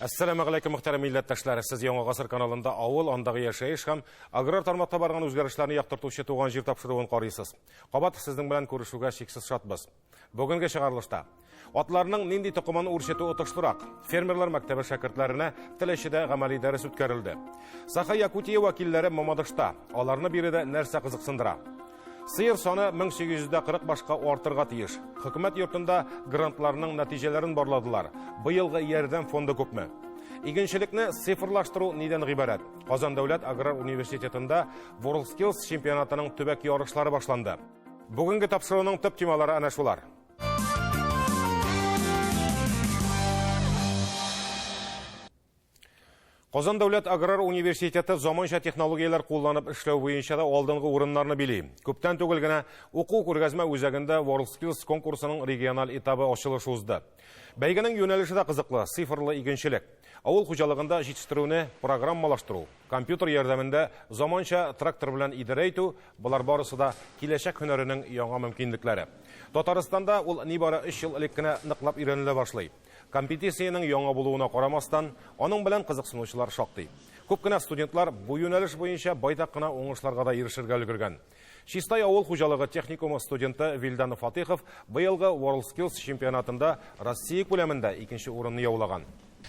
Assalamu alaykum muhtaram millatdoshlar. Siz Yangi G'asr kanalында avul ondagi yashayish ham agrar tarmoqda bargan o'zgarishlarni yoqtiruvchi tugan yer topshiruvini qaraysiz. Qabat sizning bilan ko'rishuvga cheksiz shotmiz. Bugungi chiqarilishda otlarning nindi to'qimini o'rshati o'tishtiroq. Fermerlar maktabi shogirdlarini tilashida amaliy dars o'tkazildi. Saxa Yakutiya vakillari Mamadishda ularni birida narsa qiziqsindira. Sıyır sonu 1840 başqa ortırğa tiyiş. Hükümet yurtunda grantlarının natijelerini borladılar. Bu yılғы yerden fonda köpmü. İginçilikni sıfırlaştırу neden ibaret. Qozon Davlat Agrar Universitetinde WorldSkills çempionatının tübek yarışları başlandı. Bugünkü tapşırığının tüp temaları ana şular. Qozon Davlat Agrar Universiteti zamancha texnologiyalar qo'llanib ishlov bo'yicha da oldingi o'rinlarni bilib. Ko'pdan to'g'ilgina o'quv ko'rgazma o'zagida WorldSkills konkursining regional etabi ochilishi o'zdi. Bayganing yo'nalishida qiziqli sifrli iginchilik, avul xo'jaligida yetishtiruvni programmalashtiruv, kompyuter yordamida zamancha traktor bilan idora etuv, bular borasida kelajak hunarining yangi mumkinliklari. Tataristonda ul nibara 3 yil ilgina niqlab o'rganila boshlaydi. Kompetitsiyaning yangi bo'luviga qaramasdan, onun bilan qiziqsuvchilar shoqdi. Ko'pgina studentlar bu yo'nalish bo'yicha baydaqqina o'ngishlarga da erishirga ulgurgan. Shistay avul xo'jaligi texnikumi studenti Vildan Fatixov bu yilgi WorldSkills chempionatida Rossiya ko'lamida ikkinchi o'rinni yovlagan.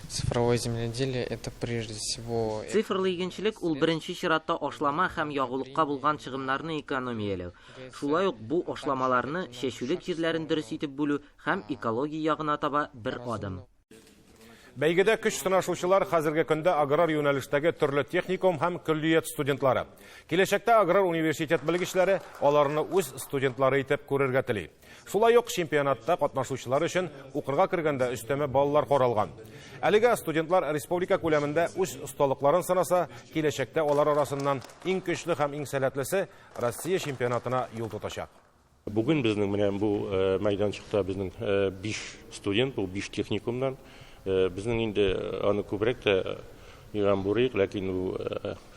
Цифровое земледелие – это прежде всего... Цифрлы игенчилек ул беренче чиратта ашлама һәм ягулыкка булган чыгымнарны экономияләү. Шулай ук бу ашламаларны чәчүлек җирләрен дөрес итеп бүлү һәм экология ягына таба бер адым. Бәйгедә көч сынашучылар хәзерге көндә аграр юнәлештәге төрле техникум һәм күллият студентлары. Киләчәктә аграр университет белгечләре аларны үз студентлары итеп күрергә тели. Шулай ук чемпионатта катнашучылар өчен укырга кергәндә өстәмә баллар каралган. Әлегә студентлар республика күләмендә үз осталыкларын сынаса, киләчәктә алар арасыннан иң көчле һәм иң сәләтлесе Россия чемпионатына юл тотачак. Бүген безнең менә бу мәйданчыкта безнең 5 студент, бу 5 техникумнан bizning endi аны ko'proq yig'am bo'rik, lekin u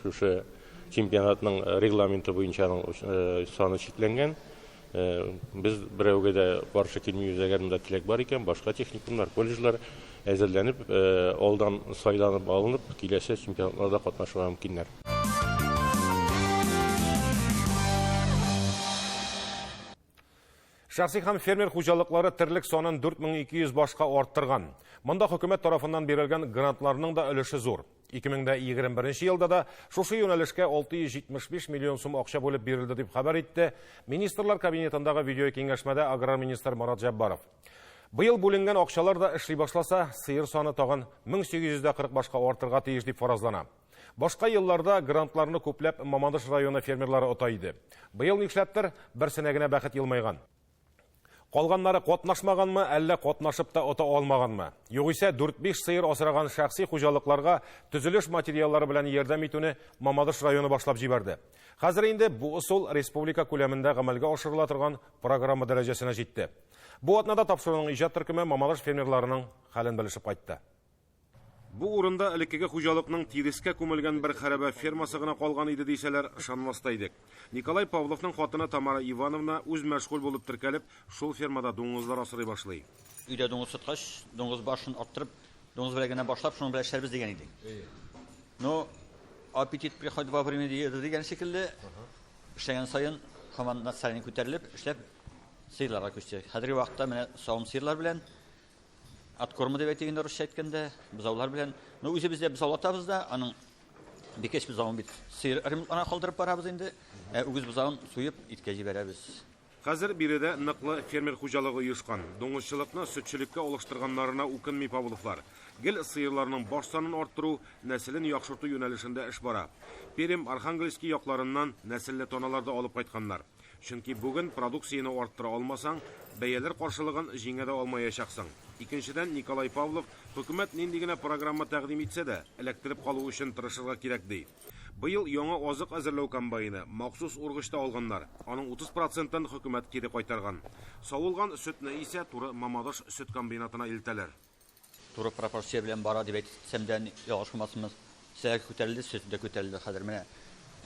o'sha chempionatning reglamenti bo'yicha soni cheklangan. Biz birovga da borisha kelmaymiz agar unda tilak bor ekan, boshqa texnikumlar, kollejlar әзерләнеп, oldan saylanib alınıb, kelasi chempionatlarda qatnashuga mumkinlar. Şahsi ham fermer xo'jaliklari tirlik sonын 4200 başqa orttırgan. Munda hökumət tarafından berilgan grantlarının da өлеше zor. 2021 yılda da şuşu yönelişke 675 milyon sum akça bölüp berildi deb xabar etdi Ministrlar kabinetindagi video kengashmada agrar ministr Murat Jabbarov. Bu yıl bölüngen akçalar da işli başlasa, sıyır sonu tağın 1840 başqa orttırğa teyiş deb farazlana. Başqa yıllarda grantlarını köplep Mamadish rayonu fermerlari otaydı. Bu yıl nişleptir bir senegine baxit yılmaygan. Qalğanları qatnaşmaganmı, әллә qatnaşıp da ota olmaganmı? Yo'g'isa 4-5 sıyır asragan şəxsi xo'jaliklarga tuzilish materiallari bilan yordam etuvni Mamadish rayoni boshlab jiberdi. Hozir endi bu usul respublika ko'lamida amalga oshirilayotgan programma darajasına jetdi. Bu atnada topshiriqning ijod turkumi Mamadish fermerlarining halin bilishib qaytdi. Bu o'rinda ilkiga xo'jalikning tiriskə ko'milgan bir xaraba fermasi gina qolgan edi deyseler ishonmasdaydik. Nikolay Pavlovning xotini Tamara Ivanovna o'z mashg'ul bo'lib tirkalib, shul fermada do'ng'izlar asray boshlaydi. Uyda do'ng'iz tutqach, do'ng'iz boshini orttirib, do'ng'iz bilan boshlab, shuni bilan ishlarimiz degan edik. No, appetit приходит во время диеты degan shekilli ishlagan sayin komanda sayini ko'tarilib, ishlab siylarga ko'chdik. Hozirgi vaqtda mana sog'im siylar bilan at korma deb aytganda ruscha aytganda bizavlar bilan o'zimizda bizavlatamiz da aning bekesh bizavun bit sir ana qoldirib boramiz endi o'giz bizavun suyib itkazib beramiz. Hozir birida niqli fermer xo'jaligi uyushgan, do'ng'izchilikni sütchilikka olishtirganlarına ukinmay Pavlovlar. Gil sıyırlarının bosh sonini orttiruv, naslini yaxshirtuv yo'nalishida ish bora. Perim Arxangelskiy yoqlaridan naslli tonalarda olib qaytganlar. Chunki bugun produksiyani orttira olmasang, bayalar qarshilig'in jingada olmayacaqsan. İkinciden Nikolay Pavlov hukumat nendigina programma taqdim etsa da, elektrib qoluv uchun tirishirga kerak deydi. Bu yil yangi oziq azirlov kombayini maxsus urg'ishda olganlar, onun 30%dan hukumat geri qaytargan. Sovulgan sütni ise turi Mamadish süt kombinatına iltalar. Turi proporsiya bilan bora deb aytsamdan yog'ish qilmasimiz. Sizga ko'tarildi, sütda ko'tarildi hozir mana.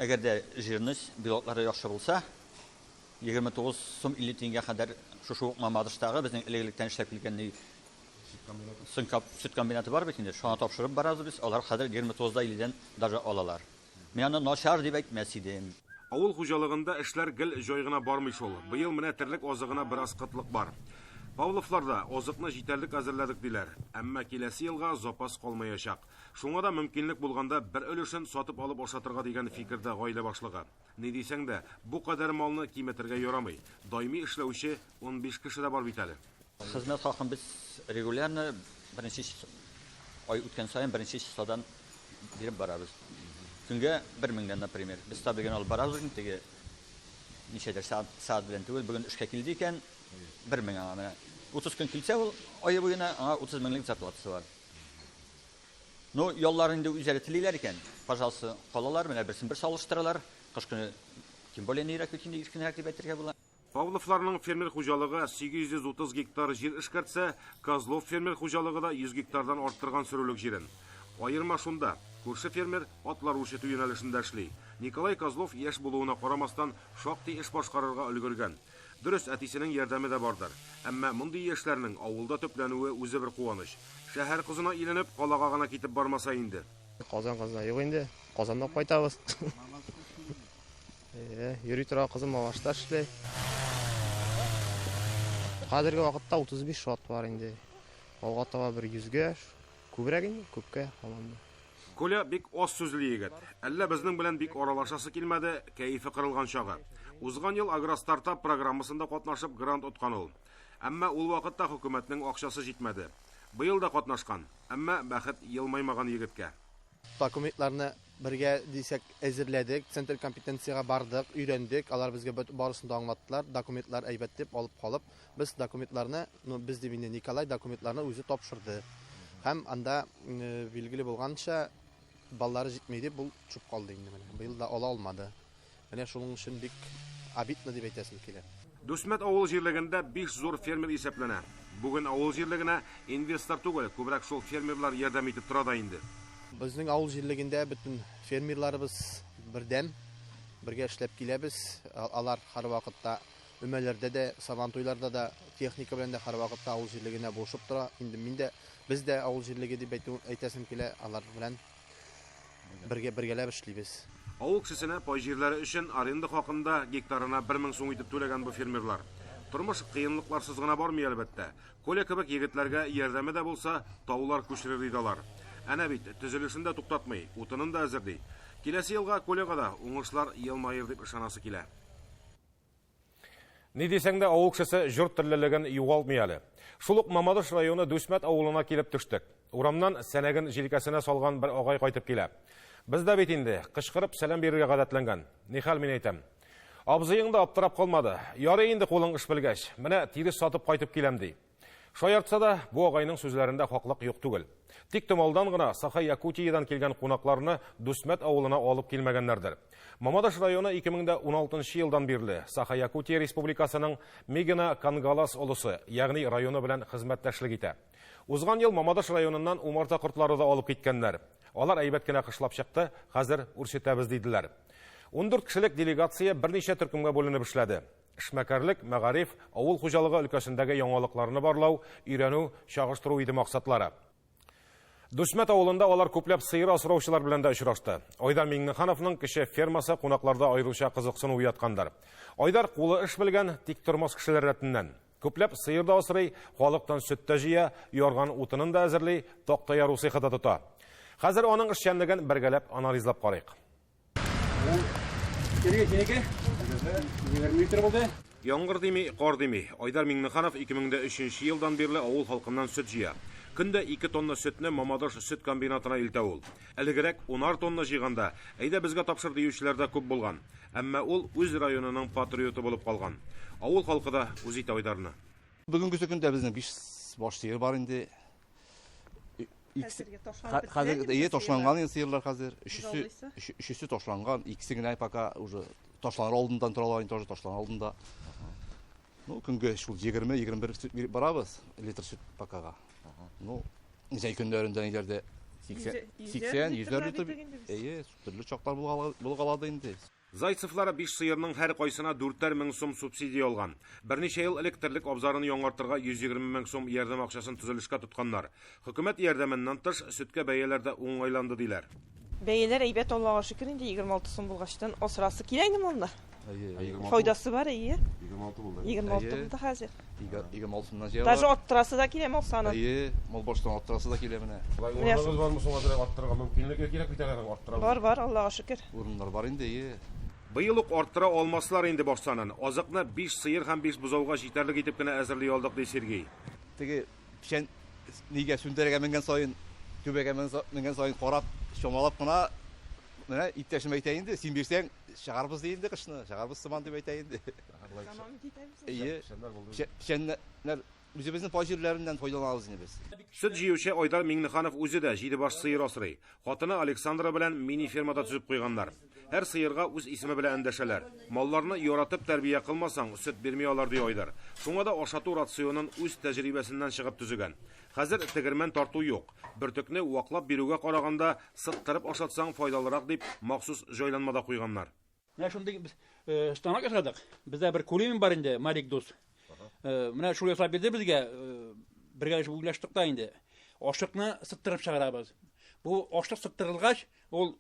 Agarda jirnish bilotlari yaxshi bo'lsa, 29 so'm 50 tenge qadar shu Mamadishdagi bizning iliklikdan ishlab kelgan Süt kombinatı var bit indi. Şu an topşırıp barabız biz. Алар хәзер 29-да 50-дән даже алалар. Мен аны начар дип әйтмәс идем. Авыл хуҗалыгында эшләр гел җай гына бармый шул. Быел менә терлек азыгына бераз кытлык бар. Павловларда азыкны җитәрлек әзерләдек диләр. Әмма киләсе елга запас калмаячак. Шуңа да мөмкинлек булганда бер өлешен сатып алып ашатырга дигән фикердә гаилә башлыгы. Ни дисәң дә, бу кадәр малны киметергә ярамый. Даими эшләүче 15 кеше дә бар бит әле. Хезмәт хакын без регулярно беренче ай үткән саен беренче числодан биреп барабыз. Көнгә 1000-дән, например. Без табиган алып барабыз инде. Ничәдер саат белән түгел, бүген эшкә килде икән 1000 аңа. 30 көн килсә ул ай буена аңа 30 меңлек зарплатасы бар. Ну, яллар инде үзләре телиләр икән. Пожалуйста, калалар, менә берсен бер салыштыралар. Кыш көне тем более нирәк үтенде, иркенрәк дип әйтергә була. Павловларның фермер хуҗалыгы 830 гектар җир эшкәртсә, Козлов фермер хуҗалыгы да 100 гектардан арттырган сөрүлек җирен. Айырма шунда. Күрше фермер атлар үрчетү юнәлешендә эшли. Николай Козлов яшь булуына карамастан шактый эш башкарырга өлгергән. Дөрес, әтисенең ярдәме дә бардыр. Әмма мондый яшьләрнең авылда төпләнүе үзе бер куаныч. Шәһәр кызына иленеп, калага гына китеп бармаса инде. Казан кызына юк инде. Казандан кайтабыз. Йөри тора кызым авашта эшләй. Хәзерге вакытта 35 шат бар инде. Алга таба бер 100гә, күбрәк инде, күпкә һаман. Коля бик аз сүзле егет. Әллә безнең белән бик аралашасы килмәде, кәефе кырылган чагы. Узган ел Агростартап программасында катнашып грант уткан ул. Әмма ул вакытта хөкүмәтнең акчасы җитмәде. Быел да катнашкан, әмма бәхет елмаймаган егеткә. Документларны бергә дисәк әзерләдек, центр компетенцияга бардык, өйрәндек, алар безгә барысын да аңлаттылар, документлар әйбәт дип алып калып, без документларны, без дип инде Николай документларны үзе тапшырды. Һәм анда билгеле булганча баллары җитмәде, бу чуп калды инде менә. Быел да ала алмады. Менә шуның өчен бик обидно дип әйтәсем килә. Дүсмәт авыл җирлегендә 5 зур фермер исәпләнә. Бүген авыл җирлегенә инвестор түгел, күбрәк шул фермерлар ярдәм итеп тора да инде. Безнең авыл җирлегендә бөтен фермерларыбыз бердәм, бергә эшләп киләбез. Алар һәр вакытта өмәләрдә дә, сабантуйларда да техника белән дә һәр вакытта авыл җирлегенә булышып тора. Инде мин дә без дә авыл җирлеге дип әйтәсем килә, алар белән бергәләп эшлибез. Авыл кешесенә пай җирләре өчен аренда хакында гектарына 1000 сум итеп түләгән бу фермерлар. Тормыш кыенлыкларсыз гына бармый әлбәттә. Коля кебек егетләргә ярдәме дә булса, таулар күчерер идалар. Әнә бит, төзелешен дә туктатмый, утынын да әзерли. Киләсе елга Коляга да уңышлар елмаер дип ышанасы килә. Ни дисәң дә авыл кешесе җорт теллелеген югалтмый әле. Шул ук Мамадыш районы Дүсмәт авылына килеп төштек. Урамнан сәнәген җилкәсенә салган бер агай кайтып килә. Без дә бит инде кычкырып сәлам бирергә гадәтләнгән. Нихәл мин әйтәм. Абзыең да аптырап калмады. Ярый инде кулың эш белгәч, менә тирес сатып кайтып киләм ди. Шаяртса да, бу агайның сүзләрендә хаклык юк түгел. Тик Томалдан гына Саха-Якутиядан килгән кунакларны Дүсмәт авылына алып килмәгәннәрдер. Мамадыш районы 2016 елдан бирле Саха-Якутия республикасының Мегина Кангалас олысы, ягъни районы белән хезмәттәшлек итә. Узган ел Мамадыш районыннан умарта кортлары да алып киткәннәр. Алар әйбәт кенә кышлап чыкты, хәзер үрчетәбез диделәр. 14 кешелек делегация берничә төркемгә бүленеп эшләде. Эшмәкәрлек, мәгариф, авыл хуҗалыгы өлкәсендәге яңалыкларны барлау, өйрәнү, чагыштыру иде максатлары. Дүсмәт авылында алар күпләп сыер асраучылар белән дә очрашты. Айдар Миңнехановның кеше фермасы кунакларда аеруча кызыксыну уяткандар. Айдар кулы эш белгән, тик тормас кешеләр рәтеннән. Күпләп сыер да асрый, халыктан сөт тә җыя, ярган утынын да әзерли, такта яру цехы да тота. Хәзер аның эшчәнлеген бергәләп анализлап карыйк. Яңгыр дими, кар дими. Айдар Миңнеханов 2003 елдан бирле авыл халкыннан сөт җыя. Көндә 2 тонна сөтне Мамадыш сөт комбинатына илтә ул. Әлегрәк 10 тонна җыйганда, әйдә безгә тапшыр диючеләр дә күп булган. Әмма ул үз районының патриоты булып калган. Авыл халкы да үз итә Айдарны. Бүгенге көндә безнең 5 баш сыер бар инде. Хәзер ташланган сыерлар хәзер. Өчесе ташланган, икесе генә пока уже ташланыр алдындан торалар, тоже ташлан алдында. Ну, көнгә шул 20-21 сөт барабыз, литр сөт покага. Ну, ничә көндәрендә ниләрдә 80-100 литр. Төрле чаклар булгалады инде. Зайцевлар 5 сыерның һәр кайсына 4 мең сум субсидия алган. Берничә ел электрлек абзарын яңартырга 120 мең сум ярдәм акчасын төзелешкә тотканнар. Хөкүмәт ярдәменнән тыш сөткә бәяләрдә уңайланды диләр. Бәяләр әйбәт, Аллага шөкер, инде 26 сум булгачтан асрасы килә инде монда. Файдасы бар, 26 булды. 26 булды хәзер. 26-нан җыяла. Даже аттырасы да килә мохсаны. Мол баштан аттырасы да килә менә. Урыннарыгыз бармы соң азрак арттырырга мөмкинлеге кирәк бит әле арттырырга. Бар, Аллага шөкер. Урыннар бар инде. Быел ук арттыра алмаслар инде башсанын. Азыкны 5 сыер һәм 5 бузауга җитәрлек итеп кенә әзерли алдык ди Сергей. Теге пишән нигә сүндерергә менгән сайын, күбәгә менгән сайын карап, шомалап кына менә иптәшем әйтә инде, син бирсәң чыгарбыз ди инде кышны, чыгарбыз сыман дип әйтә инде. Пишәннәр үзебезнең фаҗирләреннән файдаланабыз инде без. Сөт җыючы Айдар Миңнеханов үзе дә 7 баш сыер асрый. Хатыны Александра белән мини фермада төзеп куйганнар. Һәр сыерга үз исеме белән эндәшәләр. Малларны яратып тәрбия кылмасаң, сөт бирми алар ди Айдар. Шуңа да ашату рационын үз тәҗрибәсеннән чыгып төзегән. Хәзер тегермән тарту юк. Бөртекне ваклап бирүгә караганда сыттырып ашатсаң файдалырак дип махсус җайланмада куйганнар. Менә шундый станок ясадык. Бездә бер кулемин бар инде, Марик дус. Менә шул ясап бирде безгә, бергә уйлаштык та инде. Ашыкны сыттырып чыгарабыз. Бу ашык сыттырылгач, ул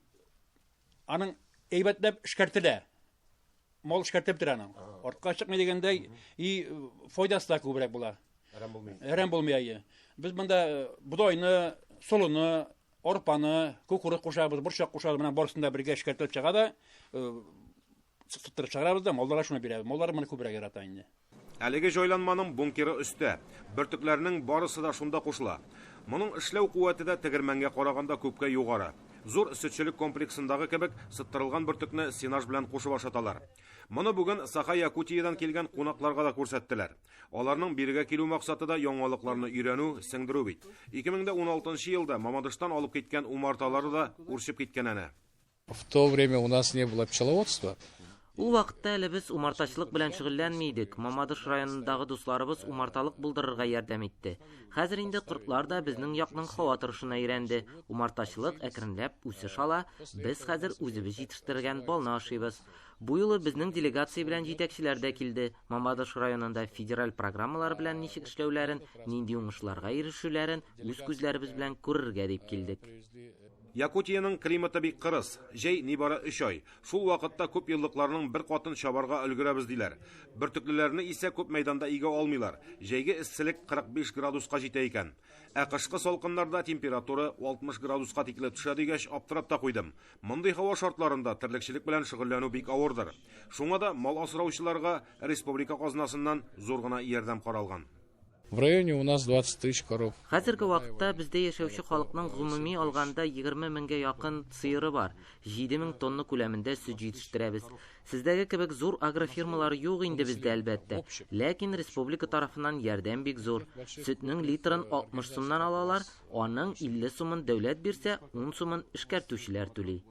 аның әйбәтләп эшкәртелә. Мал эшкәртеп тора аның. Артка чыкмый дигәндәй, и файдасы да күбрәк була. Әрәм булмый. Без монда будайны, солыны, арпаны, кукурuz кушабыз, борчак кушабыз, менә барысында бергә эшкәртелеп чыга да, сыттырып чыгарабыз да, малларга шуны бирәбез. Маллар моны күбрәк ярата инде. Әлеге җайланманың бункеры өстә. Бөртекләрнең барысы да шунда кушыла. Моның эшләү куәте дә тегермәнгә караганда күпкә югары. Зур сөтчелек комплексындагы кебек сыттырылган бөртекне сенаж белән кушып ашаталар. Моны бүген Саха-Якутиядан килгән кунакларга да күрсәттеләр. Аларның бирегә килү максаты да яңалыкларны өйрәнү, сеңдерү бит. 2016 елда Мамадыштан алып киткән умарталары да үрчеп киткән әнә. В то время у нас не было пчеловодства. Ул вакытта әле без умартачылык белән шөгыльләнмидек. Мамадыш районындагы дусларыбыз умарталык булдырырга ярдәм итте. Хәзер инде кортлар да безнең якның һава торышына өйрәнде. Умартачылык әкренләп үсеш ала. Без хәзер үзебез җитештергән балны ашыйбыз. Бу юлы безнең делегация белән җитәкчеләр дә килде. Мамадыш районында федераль программалар белән ничек эшләүләрен, нинди уңышларга ирешүләрен үз күзләребез белән күрергә дип килдек. Якутияның климаты бик кырыс, җәй нибары 3 ай. Шул вакытта күп еллыкларның бер катын чабарга өлгерәбез диләр. Бөртеклеләрне исә күп мәйданда игә алмыйлар. Җәйге эсселек 45 градуска җитә икән. Ә кышкы салкыннарда температура 60 градуска тикле төшә дигәч аптырап та куйдым. Мондый һава шартларында терлекчелек белән шөгыльләнү бик авырдыр. Шуңа да мал асраучыларга республика казнасыннан зур гына ярдәм каралган. В районе у нас 20 тысяч коров. Хәзерге вакытта бездә яшәүче халыкның гомуми алганда 20 меңгә якын сыеры бар. 7 мең тонна күләмендә сөт җитештерәбез. Сездәге кебек зур агрофирмалар юк инде бездә әлбәттә. Ләкин республика тарафыннан ярдәм бик зур. Сөтнең литрын 60 сумнан алалар, аның 50 сумын дәүләт бирсә, 10 сумын эшкәртүчеләр түли.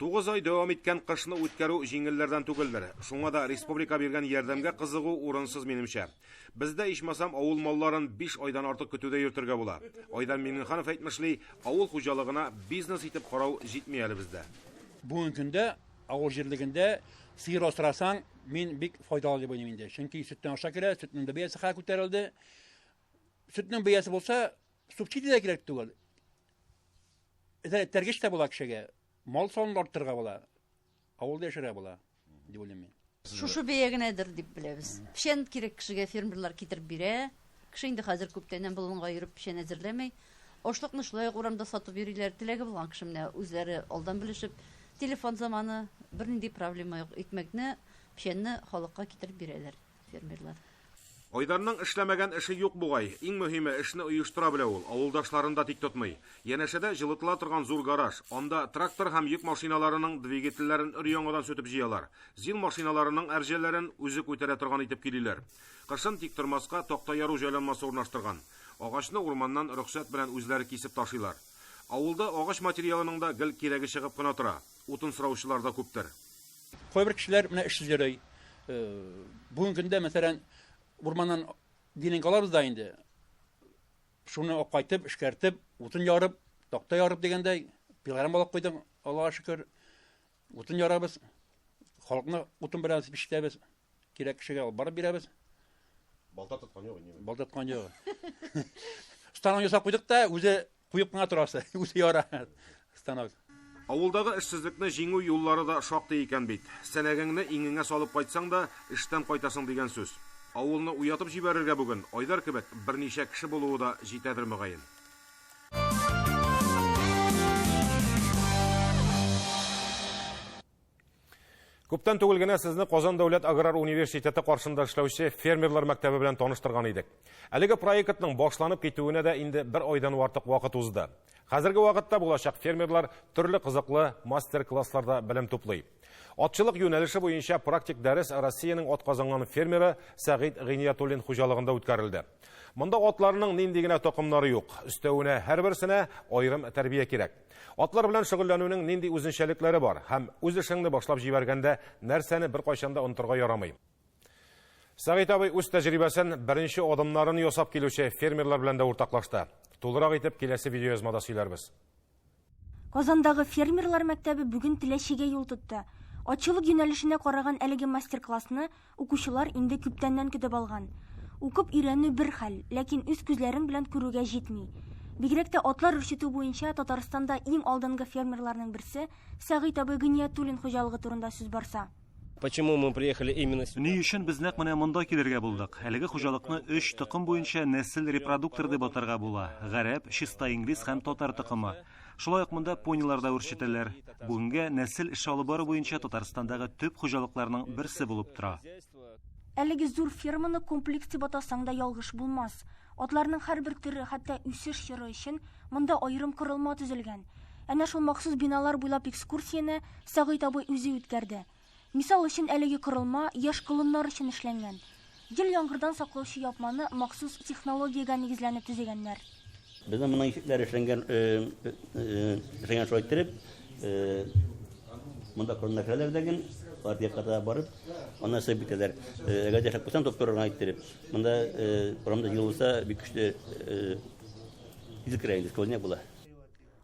9 ай дәвам иткән кышны үткәрү җиңелләрдән түгелдер. Шуңа да республика биргән ярдәмгә кызыгу урынсыз минемчә. Бездә ичмасам авыл малларын 5 айдан артык көтүдә йөртергә була. Айдар Миңнеханов әйтмешли, авыл хуҗалыгына бизнес итеп карау җитми әле бездә. Бүгенге көндә авыл җирлегендә сыер асрасаң, мин бик файдалы дип уйлыйм инде. Чөнки сөттән аша килә, сөтнең дә бәясе ха күтәрелде. Сөтнең бәясе булса, субсидия да кирәк түгел. Тәргеш тә була кешегә. Мал санын арттырырга була. Авылда яшәргә була, дип уйлыйм мин. Шушы бәя генәдер дип беләбез. Пешән кирәк кешегә фермерлар китереп бирә. Кеше инде хәзер күптәннән болынга йөреп пешән әзерләмәй. Ашлыкны шулай урамда сатып бириләр. Теләге булган кеше менә үзләре алдан белешеп, телефон заманы бернинди проблема юк. Икмәкне, пешәнне халыкка китереп бирәләр фермерлар. Айдарның эшләмәгән эше юк бугай. Иң мөһиме эшне оештыра белә ул. Авылдашларын да тик тотмый. Янәшәдә җылытыла торган зур гараж. Анда трактор һәм йөк машиналарының двигательләрен өр-яңадан сөтеп җыялар. Зил машиналарының әрҗәләрен үзе күтәрә торган итеп килиләр. Кышын тик тормаска такта яру җайланмасы урнаштырган. Агачны урманнан рөхсәт белән үзләре кисеп ташыйлар. Авылда агач материалының да гел кирәге чыгып кына тора. Утын сораучылар да күптер. Кайбер кешеләр менә эшсез йөри. Бүгенге көндә мәсәлән урманнан динен алабыз да инде. Шуны акайтып, эшкәртеп, утын ярып, такта ярып дигәндәй, пилорам алып куйдым, Аллага шөкер. Утын ярабыз. Халыкны утын белән пешерәбез. Кирәк кешегә алып барып бирәбез. Балта тоткан юк инде. Балта тоткан юк. Станок ясап куйдык та, үзе куеп кына торасы. Үзе яра. Станок. Авылдагы эшсезлекне җиңү юллары да шактый икән бит. Сәнәгеңне иңеңә салып кайтсаң да, эштән кайтасың дигән сүз. Авылны уятып җибәрергә бүген Айдар кебек берничә кеше булуы да җитәдер мөгаен. Күптән түгел генә сезне Казан дәүләт аграр университеты каршында эшләүче фермерлар мәктәбе белән таныштырган идек. Әлеге проектның башланып китүенә дә инде 1 айдан артык вакыт узды. Хәзерге вакытта булачак фермерлар төрле кызыклы мастер-классларда белем туплый. Атчылык юнәлеше буенча практик дәрес Россиянең атказанган фермеры Сәгыйд Гыниятуллин хуҗалыгында үткәрелде. Монда атларның нинди генә токымнары юк. Өстәвенә һәрберсенә аерым тәрбия кирәк. Атлар белән шөгыльләнүнең нинди үзенчәлекләре бар һәм үз эшеңне башлап җибәргәндә нәрсәне бер кайчанда онтырга ярамый. Сәгыйд абый үз тәҗрибәсен беренче адымнарын ясап килүче фермерлар белән дә уртаклашты. Тулырак итеп киләсе видеоязмада сөйләрбез. Казандагы фермерлар мәктәбе бүген теләчегә юл тотты. Атчылык юнәлешенә караган әлеге мастер-классны укучылар инде күптәннән көтеп алган. Укып өйрәнү бер хәл, ләкин үз күзләрен белән күрүгә җитми. Бигрәк тә атлар үрчетү буенча Татарстанда иң алдынгы фермерларның берсе Сәгыйд абый Гыниятуллин хуҗалыгы турында сүз барса. Почему мы приехали именно сюда? Ни өчен без нәкъ менә монда килергә булдык? Әлеге хуҗалыкны 3 токым буенча нәсел репродуктор дип атарга була. Гарәп, чиста инглиз һәм татар токымы. Шулай ук монда понилар да үрчетәләр. Бүгенгә нәсел эш алып бару буенча Татарстандагы төп хуҗалыкларның берсе булып тора. Әлеге зур ферманы комплекс дип атасаң да ялгыш булмас. Атларның һәрбер төре, хәтта үсеш чоры өчен монда аерым корылма төзелгән. Әнә шул махсус биналар буйлап экскурсияне Сәгыйд абый үзе үткәрде. Мисал өчен әлеге корылма яшь колыннар өчен эшләнгән. Ел яңгырдан саклаучы япманы махсус технологиягә нигезләнеп төзегәннәр. Безнең моның ишекләре эшләнгән шулай итеп, монда корылма керәләр дигән, партиягә барып, аны сәбит итәләр. Әгәр яшәп калсаң, докторга әйттереп, монда урамда җылыса бик көчле изекрәйли, колония була.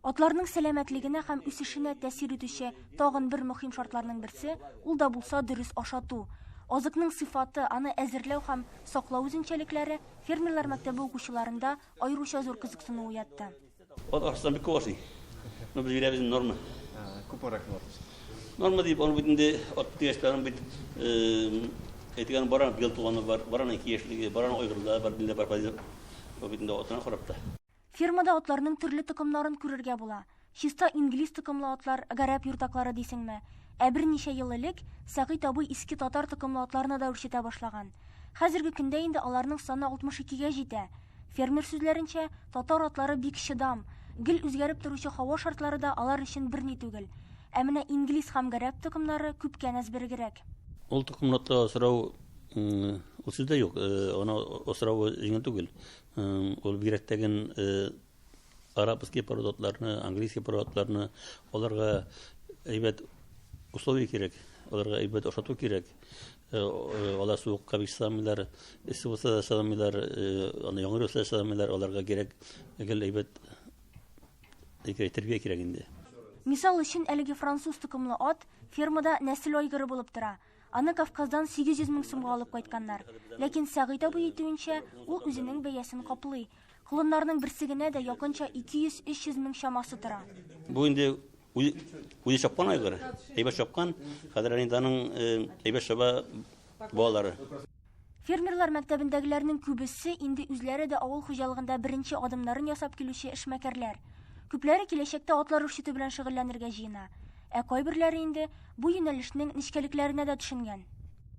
Атларның сәламәтлегенә һәм үсешенә тәэсир итүче тагын бер мөһим шартларның берсе ул да булса дөрес ашату. Азыкның сыйфаты, аны әзерләү һәм саклау үзенчәлекләре фермерлар мәктәбе укучыларында аеруча зур кызыксыну уятты. Ат ашасам бик кошый. Ну без бирәбез норма. Күпрәк норма дип, аны битендә ат тиешләрен бит әйтгән баран бил туганы бар, баран 2 яшьлеге, баран ойгырлар бар, билдә бар файда. Бу битендә атны карапта. Фермада атларның төрле токымнарын күрергә була. Чиста инглиз токымлы атлар, гарәп юртаклары дисеңме? Ә берничә ел элек Сәгыйд абый иске татар токымлы атларны да үрчетә башлаган. Хәзерге көндә инде аларның саны 62гә җитә. Фермер сүзләренчә, татар атлары бик чыдам. Гел үзгәреп торучы һава шартлары да алар өчен берни түгел. Ә менә инглиз һәм гарәп токымнары күпкә нәзбергәрәк. Ул токымлыкта сорау ул сездә юк. Аны сорау җиңел түгел. Ул бигрәктәген арабский породаларны, английский породаларны аларга әйбәт условия кирәк, аларга әйбәт ашату кирәк. Алар суыкка бик сыймыйлар, эссе булса да сыймыйлар, аны яңгыр булса да сыймыйлар, аларга кирәк әйбәт тәрбия кирәк инде. Мисал өчен әлеге француз токымлы ат фермада нәсел айгыры булып тора. Аны Кавказдан 800 мең сумга алып кайтканнар. Ләкин Сәгыйд абый әйтүенчә, ул үзенең бәясен каплый. Колыннарның берсегенә дә якынча 200-300 мең чамасы тора. Бу инде үзе чапкан айгыр. Әйбәт чапкан, хәзер аның әйбәт чаба балалары. Фермерлар мәктәбендәгеләрнең күбесе инде үзләре дә авыл хуҗалыгында беренче адымнарын ясап килүче эшмәкәрләр. Күпләре киләчәктә атлар үрчетү белән шөгыльләнергә җыена. Ә кайберләре инде бу юнәлешнең нечкәлекләренә дә төшенгән.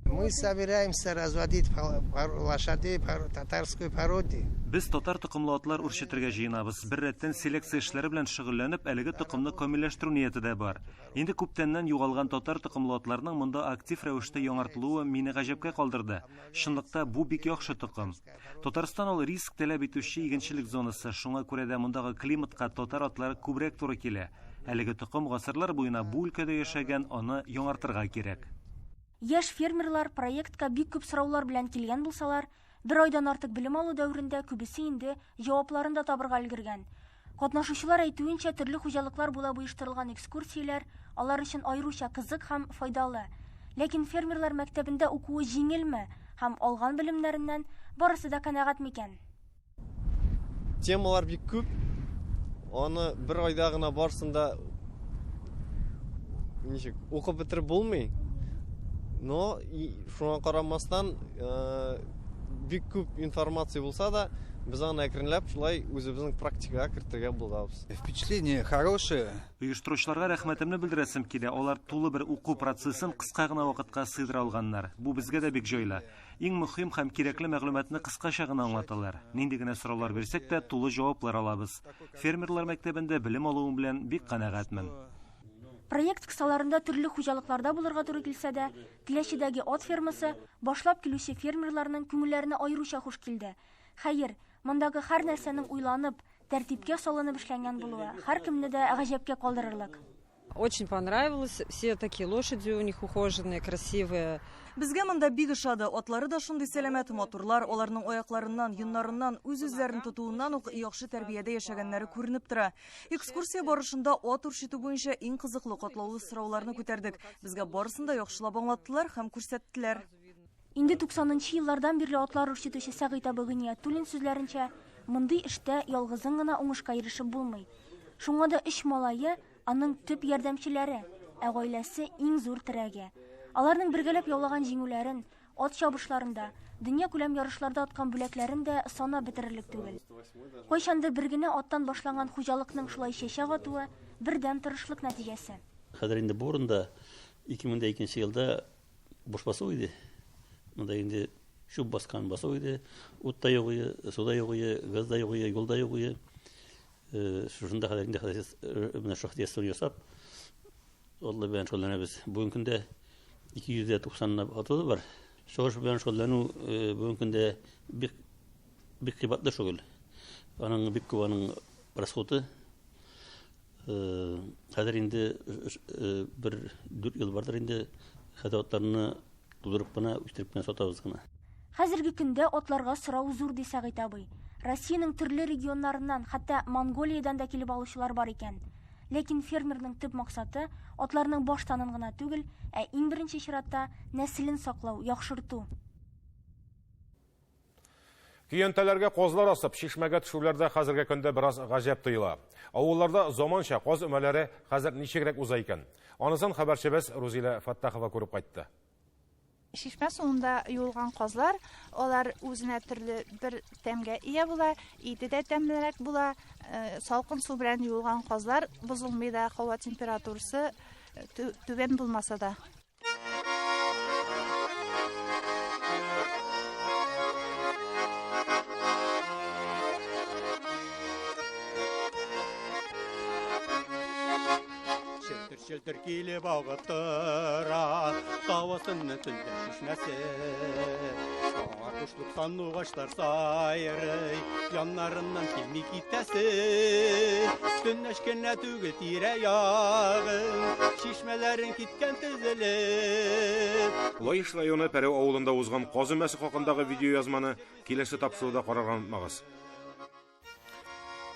Мы собираемся разводить лошадей татарской породы. Без татар токымлы атлар үрчетергә җыенабыз. Бер рәттән селекция эшләре белән шөгыльләнеп, әлеге токымны камилләштерү нияте дә бар. Инде күптәннән югалган татар токымлы атларның монда актив рәвештә яңартылуы мине гаҗәпкә калдырды. Чынлыкта бу бик яхшы токым. Татарстан ул риск таләп итүче игенчелек зонасы, шуңа күрә дә мондагы климатка татар атлары күбрәк туры килә. Әлеге токым гасырлар буена бу өлкәдә яшәгән, аны яңартырга кирәк. Яшь фермерлар проектка бик күп сораулар белән килгән булсалар, 1 айдан артык белем алу дәврендә күбесе инде җавапларын да табырга өлгергән. Катнашучылар әйтүенчә, төрле хуҗалыклар буйлап оештырылган экскурсияләр алар өчен аеруча кызык һәм файдалы. Ләкин фермерлар мәктәбендә укуы җиңелме һәм алган белемнәреннән барысы да канәгать микән? Темалар бик күп. Аны бер айда гына барсында ничек укып бетереп булмый. Но шуңа карамастан бик күп информация булса да, без аны әкренләп шулай үзебезнең практикага кертергә булабыз. Впечатление хорошее. Оештыручыларга рәхмәтемне белдерәсем килә. Алар тулы бер уку процессын кыска гына вакытка сыйдыра алганнар. Бу безгә дә бик җайлы. Иң мөһим һәм кирәкле мәгълүматны кыскача гына аңлаталар. Нинди генә сораулар бирсәк тә, тулы җаваплар алабыз. Фермерлар мәктәбендә белем алуым белән бик канәгатьмен. Проект кысаларында төрле хуҗалыкларда булырга туры килсә дә, Теләчедәге ат фермасы башлап килүче фермерларның күңелләренә аеруча хуш килде. Хәер, мондагы һәр нәрсәнең уйланып, тәртипкә салынып эшләнгән булуы һәркемне дә гаҗәпкә калдырырлык. Очень понравилось. Все такие лошади у них ухоженные, красивые. Безгә монда бик ошады. Атлары да шундый сәламәт матурлар, аларның аякларыннан, йоннарыннан, үз-үзләрен тотуыннан ук яхшы тәрбиядә яшәгәннәре күренеп тора. Экскурсия барышында ат үрчетү буенча иң кызыклы катлаулы сорауларны күтәрдек. Безгә барысын да яхшылап аңлаттылар һәм күрсәттеләр. Инде 90нчы еллардан бирле атлар үрчетүче Сәгыйть абый Гыниятуллин сүзләренчә, мондый эштә ялгызың гына уңышка ирешеп булмый. Шуңа да 3 малае аның төп ярдәмчеләре, ә гаиләсе иң зур терәге. Аларның бергәләп яулаган җиңүләрен, ат чабышларында, дөнья күләм ярышларда аткан бүләкләрен дә санап бетерерлек түгел. Кайчандыр бер генә аттан башланган хуҗалыкның шулай чәчәк атуы бердәм тырышлык нәтиҗәсе. Хәзер инде бу урында 2002 елда буш басу иде. Монда инде шуп баскан басу иде. Ут та юк иде, су да юк иде, газ да юк иде, юл да юк иде. Шунда хәзер инде менә шахтиясын ясап, Алла белән шөгыльләнәбез. Бүгенге көндә 290 аты бар. Шуш белән шөгыльләнү бүгенге көндә бик кыйбатлы шөгыль. Аның бик күп аның расходы. Хәзер инде бер 4 ел бардыр инде хәзатларны тудырып кына, үстереп кенә сатабыз гына. Хәзерге көндә атларга сорау зур ди Сәгыйть абый. Россиянең төрле регионнарыннан, хәтта Монголиядан да килеп алучылар бар икән. Ләкин фермерның төп максаты атларның баштанын гына түгел, ә иң беренче чиратта нәселен саклау, яхшырту. Көйәнтәләргә козлар асып, шишмәгә төшүләрдә хәзерге көндә бераз гаҗәп тоела. Авылларда заманча коз өмәләре хәзер ничегрәк уза икән? Анысын хәбәрчебез Рузилә Фаттахова күреп кайтты. Шишмә суында юылган козлар, алар үзенә төрле бер тәмгә ия була, иде дә тәмлерәк була. Салкын су белән юылган козлар бозылмый да, һава температурасы түбән булмаса да. Шелтер килеп агытыра, тавасынны төнтә шишмәсе. Кушлык санугачлар сайрый, яннарыннан килми китәсе. Төннәшкәнә түгел тирә-ягын, шишмәләрен киткән тезелеп. Лаиш районы Пәрәү авылында узган коз өмәсе хакындагы видеоязманы киләсе тапшыруда карарга онытмагыз.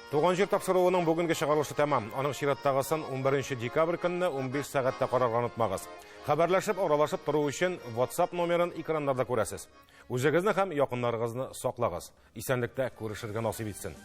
Туган җир тапшыруының бүгенге чыгарылышы тәмам. Аның чираттагысын 11 декабрь көнне 15 сәгатьтә карарга онытмагыз. Хәбәрләшеп, аралашып тору өчен WhatsApp номерын экраннарда күрәсез. Үзегезне һәм якыннарыгызны саклагыз. Исәнлектә күрешергә насыйп итсен.